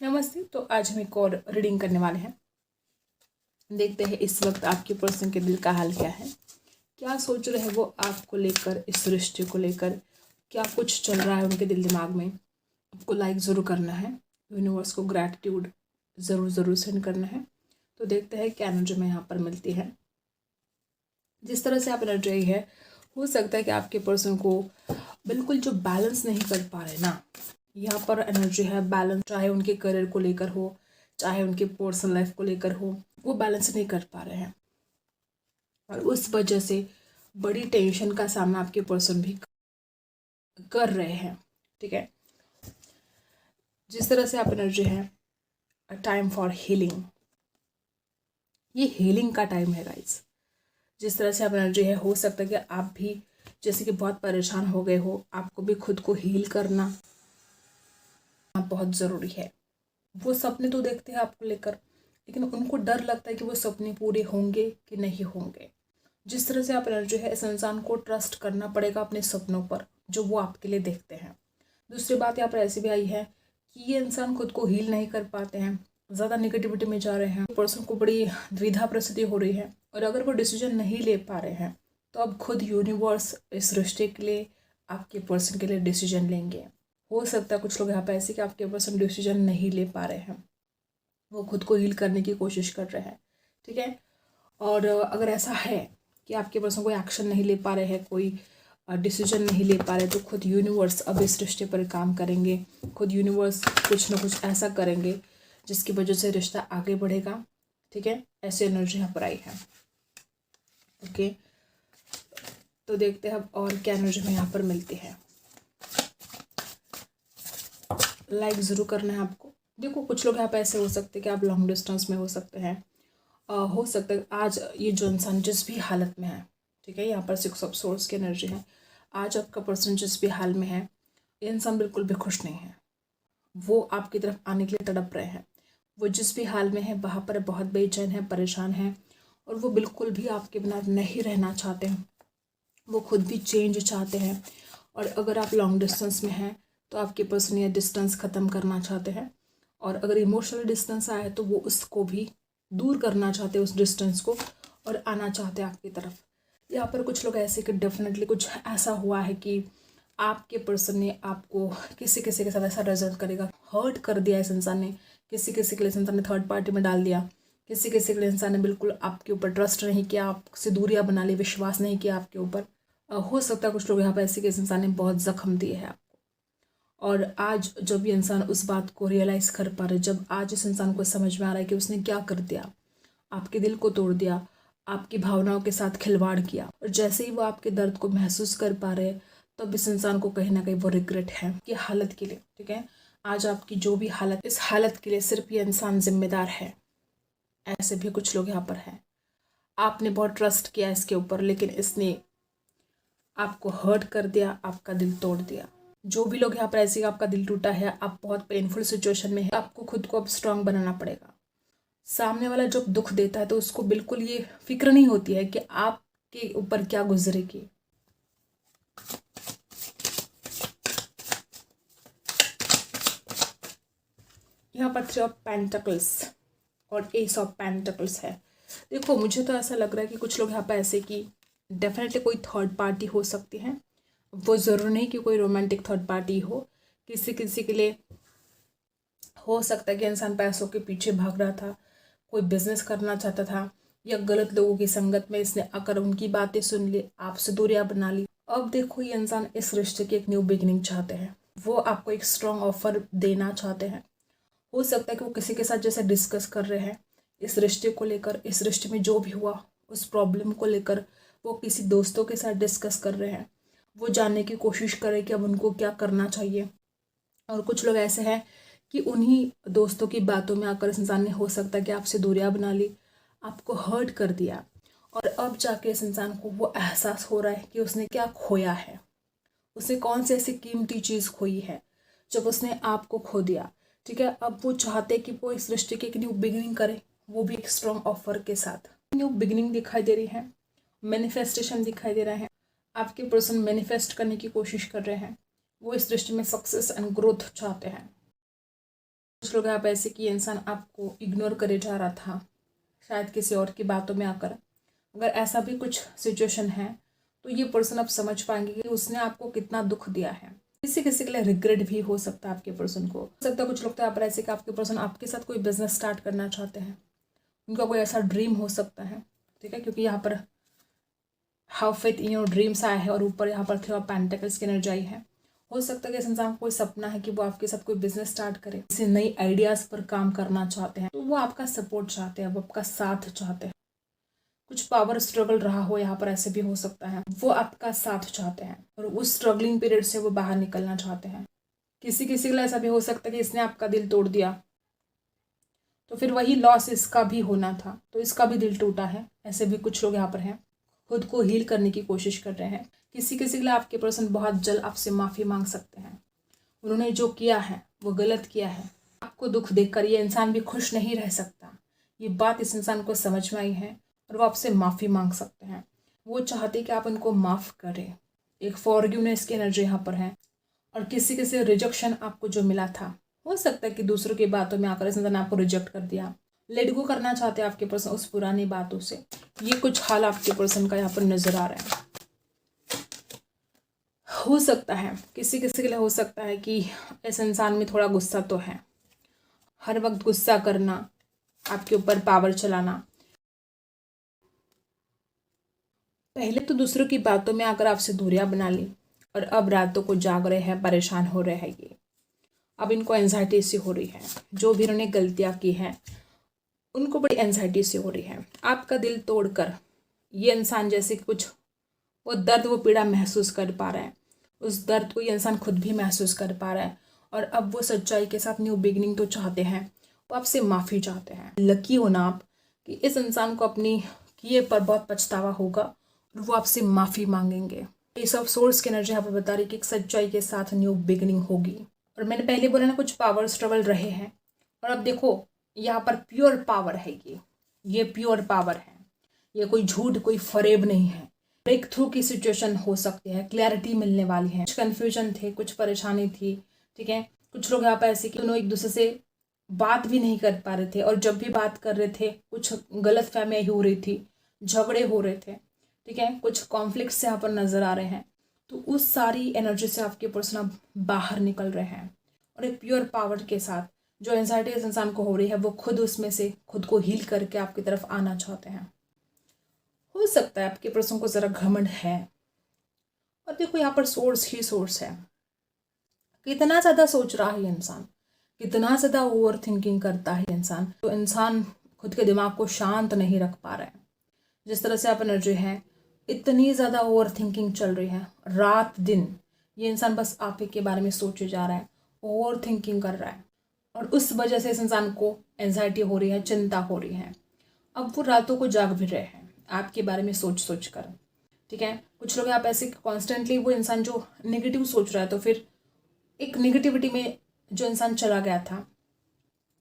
नमस्ते। तो आज हम एक और रीडिंग करने वाले हैं। देखते हैं इस वक्त आपके पर्सन के दिल का हाल क्या है, क्या सोच रहे हैं वो आपको लेकर, इस रिश्ते को लेकर क्या कुछ चल रहा है उनके दिल दिमाग में। आपको लाइक ज़रूर करना है, यूनिवर्स को ग्रैटिट्यूड ज़रूर सेंड करना है। तो देखते हैं क्या एनर्जी में यहाँ पर मिलती है। जिस तरह से आप एनर्जी आई है, हो सकता है कि आपके पर्सन को बिल्कुल जो बैलेंस नहीं कर पा रहे ना, यहाँ पर एनर्जी है बैलेंस, चाहे उनके करियर को लेकर हो, चाहे उनके पर्सनल लाइफ को लेकर हो, वो बैलेंस नहीं कर पा रहे हैं और उस वजह से बड़ी टेंशन का सामना आपके पर्सन भी कर रहे हैं। ठीक है, जिस तरह से आप एनर्जी है, टाइम फॉर हीलिंग, ये हीलिंग का टाइम है गाइस। जिस तरह से आप एनर्जी है, हो सकता है कि आप भी जैसे कि बहुत परेशान हो गए हो, आपको भी खुद को हील करना बहुत ज़रूरी है। वो सपने तो देखते हैं आपको लेकर, लेकिन उनको डर लगता है कि वो सपने पूरे होंगे कि नहीं होंगे। जिस तरह से आप एनर्जी है, इस इंसान को ट्रस्ट करना पड़ेगा अपने सपनों पर जो वो आपके लिए देखते हैं। दूसरी बात यहाँ पर ऐसी भी आई है कि ये इंसान खुद को हील नहीं कर पाते हैं, ज़्यादा निगेटिविटी में जा रहे हैं, पर्सन को बड़ी द्विधा परिस्थिति हो रही है और अगर वो डिसीजन नहीं ले पा रहे हैं तो अब खुद यूनिवर्स इस रिश्ते के लिए, आपके पर्सन के लिए डिसीजन लेंगे। हो सकता है कुछ लोग यहाँ पे ऐसे कि आपके पर्सन डिसीजन नहीं ले पा रहे हैं, वो खुद को हील करने की कोशिश कर रहे हैं। ठीक है, और अगर ऐसा है कि आपके पर्सन कोई एक्शन नहीं ले पा रहे हैं, कोई डिसीजन नहीं ले पा रहे, तो खुद यूनिवर्स अब इस रिश्ते पर काम करेंगे। खुद यूनिवर्स कुछ ना कुछ ऐसा करेंगे जिसकी वजह से रिश्ता आगे बढ़ेगा। ठीक है, ऐसी एनर्जी यहाँ पर आई है। ओके, तो देखते हैं अब और क्या एनर्जी में यहाँ पर मिलती है। लाइक ज़रूर करना है आपको। देखो, कुछ लोग यहाँ पे ऐसे हो सकते हैं कि आप लॉन्ग डिस्टेंस में हो सकते हैं। हो सकता है आज ये जो इंसान जिस भी हालत में है, ठीक है, यहाँ पर 6 ऑफ सोर्स की एनर्जी है। आज आपका पर्सन जिस भी हाल में है, ये इंसान बिल्कुल भी खुश नहीं है। वो आपकी तरफ आने के लिए तड़प रहे हैं। वो जिस भी हाल में है वहाँ पर बहुत बेचैन है, परेशान है और वो बिल्कुल भी आपके बिना नहीं रहना चाहते हैं। वो खुद भी चेंज चाहते हैं और अगर आप लॉन्ग डिस्टेंस में हैं तो आपके पर्सन ये डिस्टेंस ख़त्म करना चाहते हैं और अगर इमोशनल डिस्टेंस आए तो वो उसको भी दूर करना चाहते हैं, उस डिस्टेंस को, और आना चाहते हैं आपकी तरफ। यहाँ पर कुछ लोग ऐसे कि डेफिनेटली कुछ ऐसा हुआ है कि आपके पर्सन ने आपको किसी किसी के साथ ऐसा रिजल्ट करेगा, हर्ट कर दिया इस इंसान ने, किसी किसी के लिए इंसान ने थर्ड पार्टी में डाल दिया, किसी किसी के लिए इंसान ने बिल्कुल आपके ऊपर ट्रस्ट नहीं किया, आपसे दूरियां बना ली, विश्वास नहीं किया आपके ऊपर। हो सकता है कुछ लोग यहाँ पर ऐसे कि इस इंसान ने बहुत ज़ख्म दिए हैं आपको और आज जब ये इंसान उस बात को रियलाइज़ कर पा रहे, जब आज इस इंसान को समझ में आ रहा है कि उसने क्या कर दिया, आपके दिल को तोड़ दिया, आपकी भावनाओं के साथ खिलवाड़ किया, और जैसे ही वो आपके दर्द को महसूस कर पा रहे तब इस इंसान को कहीं ना कहीं वो रिग्रेट है कि हालत के लिए। ठीक है, आज आपकी जो भी हालत, इस हालत के लिए सिर्फ ये इंसान जिम्मेदार है। ऐसे भी कुछ लोग यहाँ पर हैं, आपने बहुत ट्रस्ट किया इसके ऊपर लेकिन इसने आपको हर्ट कर दिया, आपका दिल तोड़ दिया। जो भी लोग यहाँ पर ऐसे, आपका दिल टूटा है, आप बहुत पेनफुल सिचुएशन में है, आपको खुद को अब स्ट्रांग बनाना पड़ेगा। सामने वाला जब दुख देता है तो उसको बिल्कुल ये फिक्र नहीं होती है कि आपके ऊपर क्या गुजरेगी। यहाँ पर 3 ऑफ पेंटिकल्स और एस ऑफ पेंटिकल्स है। देखो, मुझे तो ऐसा लग रहा है कि कुछ लोग यहाँ पर ऐसे कि डेफिनेटली कोई थर्ड पार्टी हो सकती है। वो ज़रूर नहीं कि कोई रोमांटिक थर्ड पार्टी हो, किसी किसी के लिए हो सकता है कि इंसान पैसों के पीछे भाग रहा था, कोई बिजनेस करना चाहता था, या गलत लोगों की संगत में इसने आकर उनकी बातें सुन ली, आपसे दूरियां बना ली। अब देखो, ये इंसान इस रिश्ते की एक न्यू बिगिनिंग चाहते हैं, वो आपको एक स्ट्रॉन्ग ऑफर देना चाहते हैं। हो सकता है कि वो किसी के साथ जैसे डिस्कस कर रहे हैं इस रिश्ते को लेकर, इस रिश्ते में जो भी हुआ उस प्रॉब्लम को लेकर वो किसी दोस्तों के साथ डिस्कस कर रहे हैं, वो जानने की कोशिश कर रहे हैं कि अब उनको क्या करना चाहिए। और कुछ लोग ऐसे हैं कि उन्हीं दोस्तों की बातों में आकर इस इंसान ने, हो सकता है कि आपसे दूरियां बना ली, आपको हर्ट कर दिया, और अब जाके इस इंसान को वो एहसास हो रहा है कि उसने क्या खोया है, उसने कौन सी ऐसी कीमती चीज़ खोई है जब उसने आपको खो दिया। ठीक है, अब वो चाहते कि वो इस रिश्ते की एक न्यू बिगिनिंग करे, वो भी एक स्ट्रॉन्ग ऑफर के साथ। न्यू बिगिनिंग दिखाई दे रही है, मैनिफेस्टेशन दिखाई दे रहा है, आपके पर्सन मैनिफेस्ट करने की कोशिश कर रहे हैं, वो इस रिश्ते में सक्सेस एंड ग्रोथ चाहते हैं। कुछ लोग यहाँ पे ऐसे कि इंसान आपको इग्नोर करे जा रहा था, शायद किसी और की बातों में आकर। अगर ऐसा भी कुछ सिचुएशन है तो ये पर्सन अब समझ पाएंगे कि उसने आपको कितना दुख दिया है। किसी किसी के लिए रिग्रेट भी हो सकता है आपके पर्सन को। हो सकता है कुछ लोग तो यहाँ पर ऐसे कि आपके पर्सन आपके साथ कोई बिजनेस स्टार्ट करना चाहते हैं, उनका कोई ऐसा ड्रीम हो सकता है, ठीक है, क्योंकि यहाँ पर how faith in your dreams आया है और ऊपर यहाँ पर थ्री ऑफ पेंटिकल्स की एनर्जी आई है। हो सकता है कि इस इंसान को कोई सपना है कि वो आपके साथ कोई बिजनेस स्टार्ट करे, किसी नई आइडियाज पर काम करना चाहते हैं, तो वो आपका सपोर्ट चाहते हैं, वो आपका साथ चाहते हैं। कुछ पावर स्ट्रगल रहा हो यहाँ पर, ऐसे भी हो सकता है, वो आपका साथ चाहते हैं और उस स्ट्रगलिंग पीरियड से वो बाहर निकलना चाहते हैं। किसी किसी के लिए ऐसा भी हो सकता है कि इसने आपका दिल तोड़ दिया, तो फिर वही लॉस इसका भी होना था, तो इसका भी दिल टूटा है। ऐसे भी कुछ लोग यहाँ पर हैं, खुद को हील करने की कोशिश कर रहे हैं। किसी किसी के लिए आपके पर्सन बहुत जल्द आपसे माफ़ी मांग सकते हैं। उन्होंने जो किया है वो गलत किया है। आपको दुख देखकर ये इंसान भी खुश नहीं रह सकता। ये बात इस इंसान को समझ में आई है और वो आपसे माफ़ी मांग सकते हैं। वो चाहते कि आप उनको माफ़ करें। एक फॉरगिवनेस की एनर्जी यहाँ पर है। और किसी किसी रिजेक्शन आपको जो मिला था, हो सकता है कि दूसरों की बातों में आकर इस इंसान ने आपको रिजेक्ट कर दिया। लेट गो करना चाहते हैं आपके पर्सन उस पुरानी बातों से। ये कुछ हाल आपके पर्सन का यहाँ पर नजर आ रहा है। हो सकता है किसी किसी के लिए हो सकता है कि इस इंसान में थोड़ा गुस्सा तो है, हर वक्त गुस्सा करना, आपके ऊपर पावर चलाना। पहले तो दूसरों की बातों में आकर आपसे दूरियां बना ली और अब रातों को जाग रहे हैं, परेशान हो रहे हैं। ये अब इनको एंजाइटी सी हो रही है। जो भी इन्होंने गलतियां की हैं उनको बड़ी एंजाइटी सी हो रही है। आपका दिल तोड़कर ये इंसान जैसे कुछ वो दर्द, वो पीड़ा महसूस कर पा रहा है। उस दर्द को ये इंसान खुद भी महसूस कर पा रहा है और अब वो सच्चाई के साथ न्यू बिगिनिंग तो चाहते हैं, वो आपसे माफ़ी चाहते हैं। लकी हो ना आप कि इस इंसान को अपनी किए पर बहुत पछतावा होगा और वो आपसे माफ़ी मांगेंगे। एस ऑफ सोर्स की एनर्जी यहाँ पर बता रही कि एक सच्चाई के साथ न्यू बिगिनिंग होगी। और मैंने पहले बोला ना, कुछ पावर स्ट्रगल रहे हैं और अब देखो यहाँ पर प्योर पावर है। ये प्योर पावर है। ये कोई झूठ, कोई फरेब नहीं है। ब्रेक थ्रू की सिचुएशन हो सकती है, क्लैरिटी मिलने वाली है। कुछ कन्फ्यूजन थे, कुछ परेशानी थी, ठीक है। कुछ लोग यहाँ पर ऐसे कि दोनों एक दूसरे से बात भी नहीं कर पा रहे थे और जब भी बात कर रहे थे कुछ गलत फहमियाँ हो रही थी, झगड़े हो रहे थे, ठीक है। कुछ कॉन्फ्लिक्ट्स यहाँ पर नजर आ रहे हैं। तो उस सारी एनर्जी से आपके पर्सन अब बाहर निकल रहे हैं और एक प्योर पावर के साथ जो एंजाइटी इस इंसान को हो रही है वो खुद उसमें से खुद को हील करके आपकी तरफ आना चाहते हैं। हो सकता है आपके पर्सन को जरा घमंड है और देखो यहाँ पर सोर्स ही सोर्स है। कितना ज्यादा सोच रहा है इंसान, कितना ज्यादा ओवर थिंकिंग करता है इंसान, तो इंसान खुद के दिमाग को शांत नहीं रख पा रहा है। जिस तरह से आप एनर्जी है, इतनी ज्यादा ओवर थिंकिंग चल रही है, रात दिन ये इंसान बस आप ही के बारे में सोचे जा रहा है, ओवर थिंकिंग कर रहा है और उस वजह से इस इंसान को एंजाइटी हो रही है, चिंता हो रही है। अब वो रातों को जाग भी रहे हैं आपके बारे में सोच सोच कर, ठीक है। कुछ लोग आप ऐसे कॉन्स्टेंटली वो इंसान जो नेगेटिव सोच रहा है, तो फिर एक नेगेटिविटी में जो इंसान चला गया था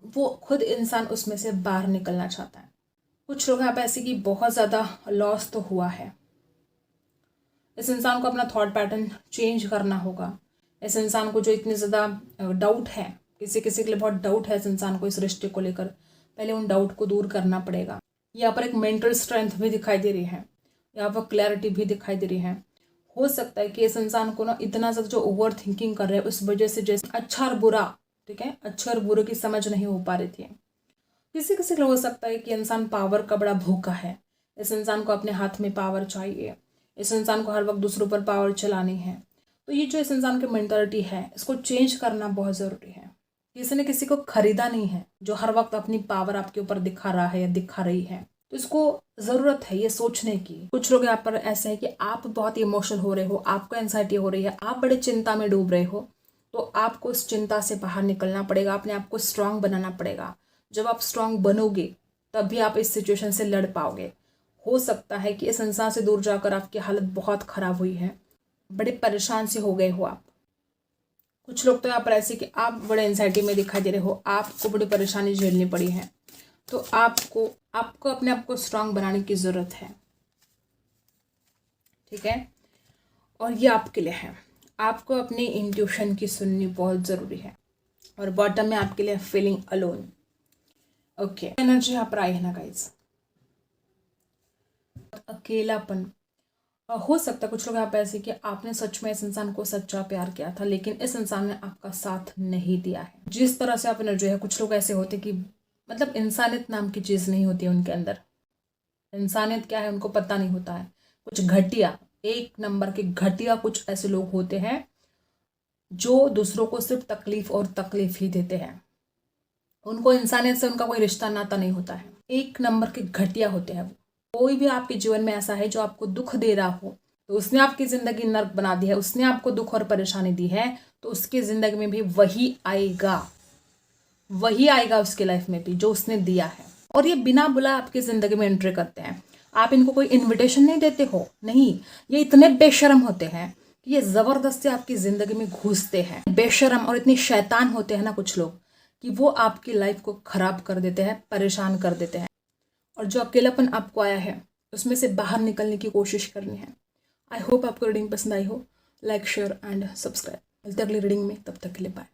वो खुद इंसान उसमें से बाहर निकलना चाहता है। कुछ लोग आप ऐसे कि बहुत ज़्यादा लॉस तो हुआ है। इस इंसान को अपना थॉट पैटर्न चेंज करना होगा। इस इंसान को जो इतनी ज़्यादा डाउट है, किसी किसी के लिए बहुत डाउट है इस इंसान को इस रिश्ते को लेकर, पहले उन डाउट को दूर करना पड़ेगा। यहाँ पर एक मेंटल स्ट्रेंथ भी दिखाई दे रही है, यहाँ पर क्लैरिटी भी दिखाई दे रही है। हो सकता है कि इस इंसान को ना इतना ज़्यादा जो ओवर थिंकिंग कर रहे हैं उस वजह से जैसे अच्छा और बुरा, ठीक है, अच्छा और बुरे की समझ नहीं हो पा रही थी। किसी किसी को हो सकता है कि इंसान पावर का बड़ा भूखा है। इस इंसान को अपने हाथ में पावर चाहिए, इस इंसान को हर वक्त दूसरों पर पावर चलानी है। तो ये जो इस इंसान की मेंटालिटी है इसको चेंज करना बहुत ज़रूरी है। किसी ने किसी को खरीदा नहीं है जो हर वक्त अपनी पावर आपके ऊपर दिखा रहा है या दिखा रही है, तो इसको ज़रूरत है ये सोचने की। कुछ लोग यहाँ पर ऐसे हैं कि आप बहुत इमोशनल हो रहे हो, आपको एंजाइटी हो रही है, आप बड़े चिंता में डूब रहे हो, तो आपको उस चिंता से बाहर निकलना पड़ेगा, अपने आप को स्ट्रांग बनाना पड़ेगा। जब आप स्ट्रांग बनोगे तब भी आप इस सिचुएशन से लड़ पाओगे। हो सकता है कि इस इंसान से दूर जाकर आपकी हालत बहुत ख़राब हुई है, बड़े परेशान से हो गए हो आप। कुछ लोग तो यहाँ पर ऐसे कि आप बड़े एंजाइटी में दिखाई दे रहे हो, आपको बड़ी परेशानी झेलनी पड़ी है, तो आपको अपने आप को स्ट्रांग बनाने की ज़रूरत है, ठीक है। और ये आपके लिए है, आपको अपनी इंट्यूशन की सुननी बहुत ज़रूरी है। और बॉटम में आपके लिए फीलिंग अलोन। ओके, एनर्जी यहाँ पर आई है ना गाइज, अकेलापन। हो सकता है कुछ लोग यहाँ पे ऐसे कि आपने सच में इस इंसान को सच्चा प्यार किया था, लेकिन इस इंसान ने आपका साथ नहीं दिया है। जिस तरह से आप एनर्जी है, कुछ लोग ऐसे होते कि मतलब इंसानियत नाम की चीज़ नहीं होती है उनके अंदर। इंसानियत क्या है उनको पता नहीं होता है। कुछ घटिया, एक नंबर के घटिया कुछ ऐसे लोग होते हैं जो दूसरों को सिर्फ तकलीफ और तकलीफ ही देते हैं। उनको इंसानियत से उनका कोई रिश्ता नाता नहीं होता है। एक नंबर के घटिया होते हैं वो। कोई भी आपके जीवन में ऐसा है जो आपको दुख दे रहा हो, तो उसने आपकी ज़िंदगी नर्क बना दी है, उसने आपको दुख और परेशानी दी है, तो उसकी ज़िंदगी में भी वही आएगा उसके लाइफ में भी जो उसने दिया है। और ये बिना बुलाए आपकी ज़िंदगी में एंट्री करते हैं। आप इनको कोई इन्विटेशन नहीं देते हो, नहीं, ये इतने बेशरम होते हैं कि ये ज़बरदस्ती आपकी ज़िंदगी में घुसते हैं। बेशरम और इतनी शैतान होते हैं ना कुछ लोग कि वो आपकी लाइफ को ख़राब कर देते हैं, परेशान कर देते हैं। और जो अकेलापन आपको आया है उसमें से बाहर निकलने की कोशिश करनी है। आई होप आपको रीडिंग पसंद आई हो। Like, share and subscribe. मिलते हैं अगली रीडिंग में, तब तक के लिए बाय।